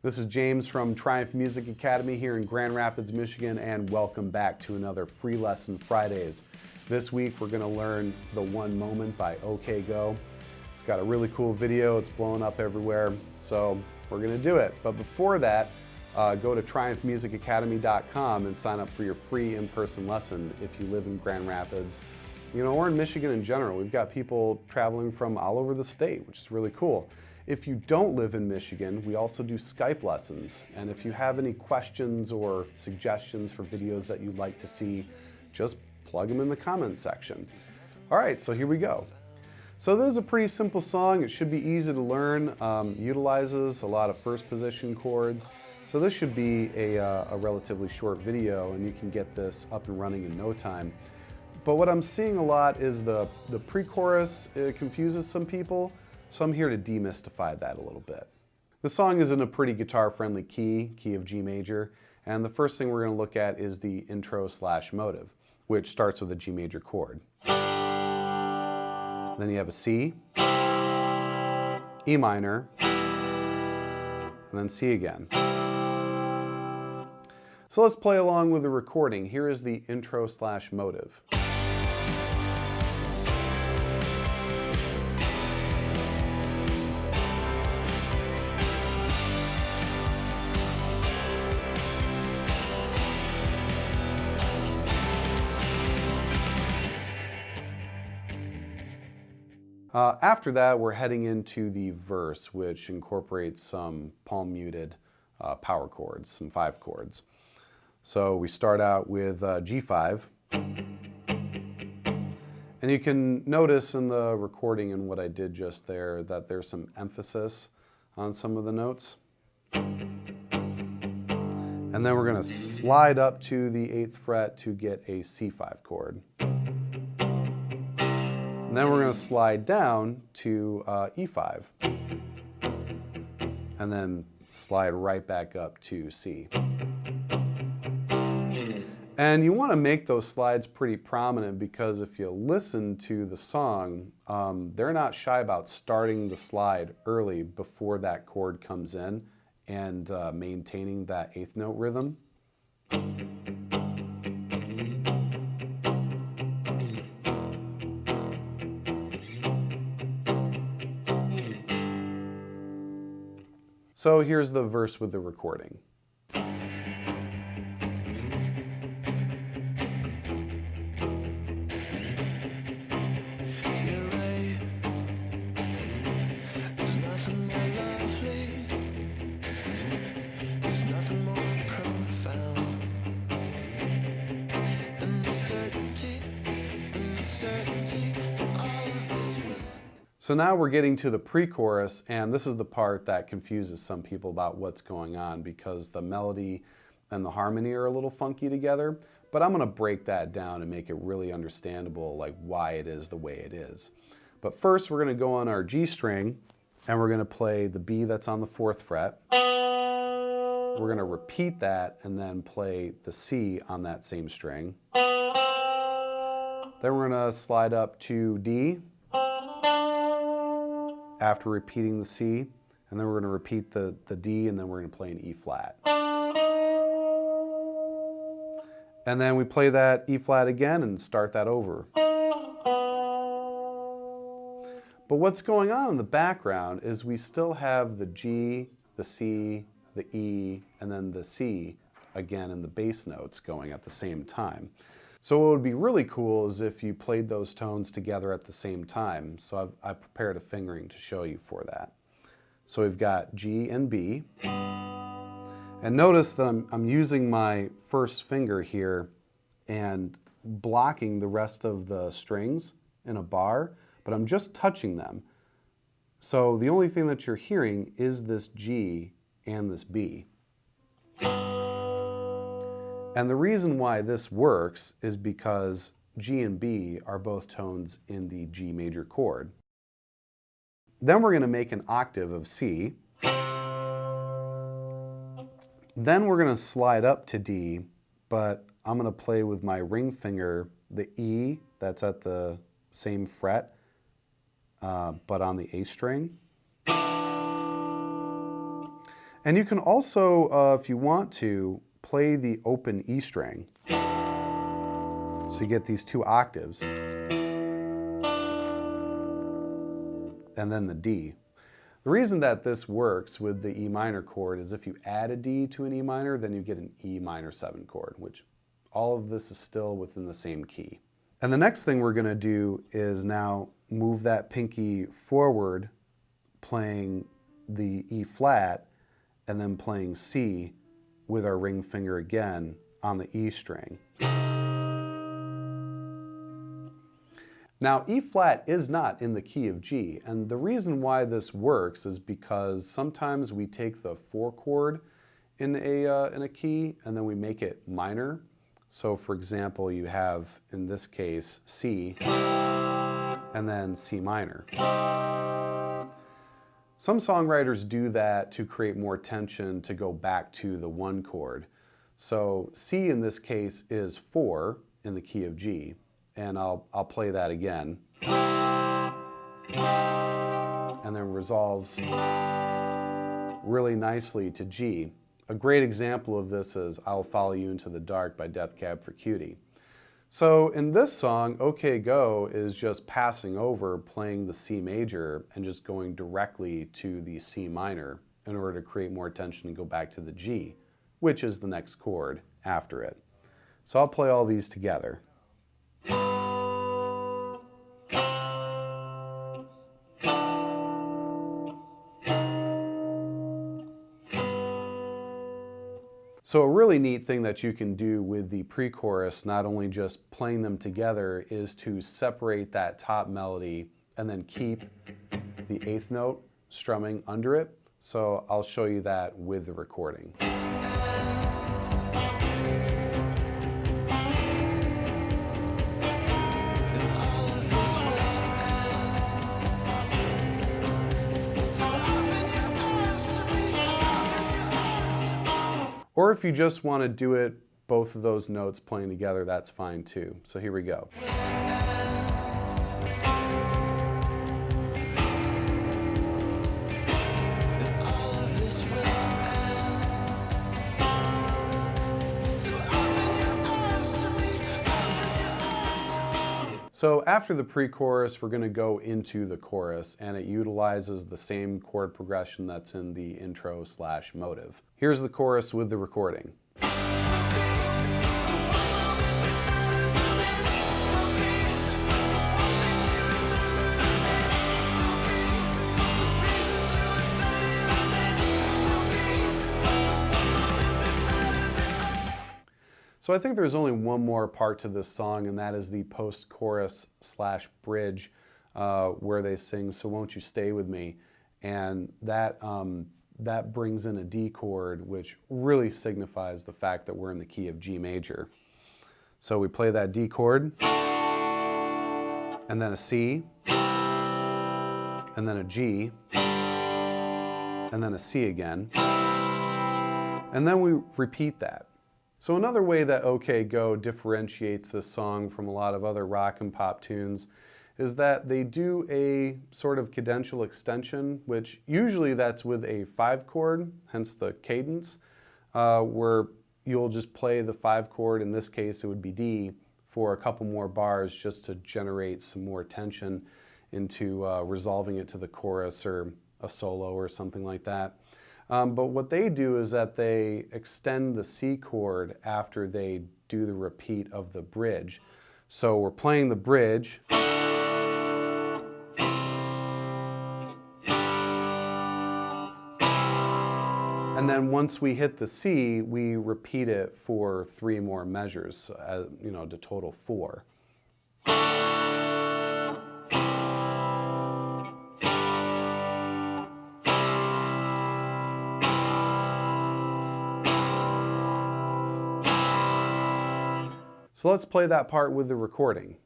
This is James from Triumph Music Academy here in Grand Rapids, Michigan, and welcome back to another Free Lesson Fridays. This week we're going to learn The One Moment by OK Go. It's got a really cool video, it's blowing up everywhere, so we're going to do it. But before that, go to triumphmusicacademy.com and sign up for your free in-person lesson if you live in Grand Rapids. Or in Michigan in general. We've got people traveling from all over the state, which is really cool. If you don't live in Michigan, we also do Skype lessons. And if you have any questions or suggestions for videos that you'd like to see, just plug them in the comments section. All right, so here we go. So this is a pretty simple song. It should be easy to learn, utilizes a lot of first position chords. So this should be a relatively short video, and you can get this up and running in no time. But what I'm seeing a lot is the pre-chorus. It confuses some people. So I'm here to demystify that a little bit. The song is in a pretty guitar-friendly key of G major, and the first thing we're going to look at is the intro/motive, which starts with a G major chord. Then you have a C, E minor, and then C again. So let's play along with the recording. Here is the intro/motive. After that, we're heading into the verse, which incorporates some palm muted power chords, some 5 chords. So we start out with G5. And you can notice in the recording and what I did just there that there's some emphasis on some of the notes. And then we're going to slide up to the 8th fret to get a C5 chord. And then we're going to slide down to E5, and then slide right back up to C. And you want to make those slides pretty prominent, because if you listen to the song, they're not shy about starting the slide early before that chord comes in and maintaining that 8th note rhythm. So here's the verse with the recording. So now we're getting to the pre-chorus, and this is the part that confuses some people about what's going on, because the melody and the harmony are a little funky together. But I'm going to break that down and make it really understandable, like why it is the way it is. But first we're going to go on our G string, and we're going to play the B that's on the 4th fret. We're going to repeat that and then play the C on that same string. Then we're going to slide up to D after repeating the C, and then we're going to repeat the D, and then we're going to play an E flat. And then we play that E flat again and start that over. But what's going on in the background is we still have the G, the C, the E, and then the C again in the bass notes going at the same time. So what would be really cool is if you played those tones together at the same time. So I've prepared a fingering to show you for that. So we've got G and B. And notice that I'm using my first finger here and blocking the rest of the strings in a bar, but I'm just touching them. So the only thing that you're hearing is this G and this B. And the reason why this works is because G and B are both tones in the G major chord. Then we're going to make an octave of C. Then we're going to slide up to D, but I'm going to play with my ring finger the E that's at the same fret, but on the A string. And you can also, if you want to, play the open E string. So you get these 2 octaves. And then the D. The reason that this works with the E minor chord is if you add a D to an E minor, then you get an E minor 7 chord, which all of this is still within the same key. And the next thing we're going to do is now move that pinky forward, playing the E flat, and then playing C with our ring finger again on the E string. Now, E flat is not in the key of G, and the reason why this works is because sometimes we take the 4 chord in a key and then we make it minor. So for example, you have, in this case, C and then C minor. Some songwriters do that to create more tension, to go back to the 1 chord. So C in this case is 4 in the key of G. And I'll play that again. And then resolves really nicely to G. A great example of this is I'll Follow You Into the Dark by Death Cab for Cutie. So in this song, OK Go is just passing over playing the C major and just going directly to the C minor in order to create more tension and go back to the G, which is the next chord after it. So I'll play all these together. So a really neat thing that you can do with the pre-chorus, not only just playing them together, is to separate that top melody and then keep the 8th note strumming under it. So I'll show you that with the recording. Or if you just want to do it, both of those notes playing together, that's fine too. So here we go. So after the pre-chorus, we're going to go into the chorus, and it utilizes the same chord progression that's in the intro/motive. Here's the chorus with the recording. So I think there's only one more part to this song, and that is the post-chorus/bridge where they sing, "So Won't You Stay With Me?" And that brings in a D chord, which really signifies the fact that we're in the key of G major. So we play that D chord, and then a C, and then a G, and then a C again, and then we repeat that. So another way that OK Go differentiates this song from a lot of other rock and pop tunes is that they do a sort of cadential extension, which usually that's with a 5 chord, hence the cadence, where you'll just play the 5 chord, in this case it would be D, for a couple more bars just to generate some more tension into resolving it to the chorus or a solo or something like that. But what they do is that they extend the C chord after they do the repeat of the bridge. So we're playing the bridge, and then once we hit the C, we repeat it for 3 more measures, you know, to total 4. So let's play that part with the recording.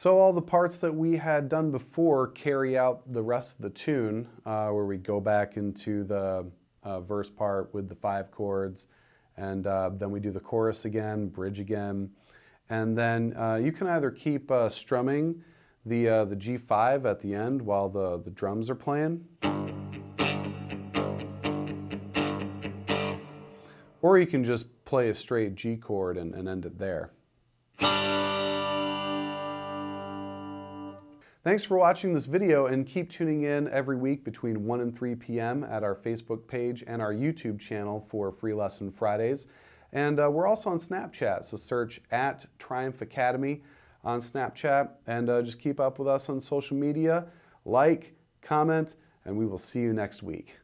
So all the parts that we had done before carry out the rest of the tune, where we go back into the verse part with the 5 chords, and then we do the chorus again, bridge again, and then you can either keep strumming the G5 at the end while the drums are playing, or you can just play a straight G chord and end it there. Thanks for watching this video, and keep tuning in every week between 1 and 3 p.m. at our Facebook page and our YouTube channel for Free Lesson Fridays. And we're also on Snapchat, so search at Triumph Academy on Snapchat, and just keep up with us on social media, like, comment, and we will see you next week.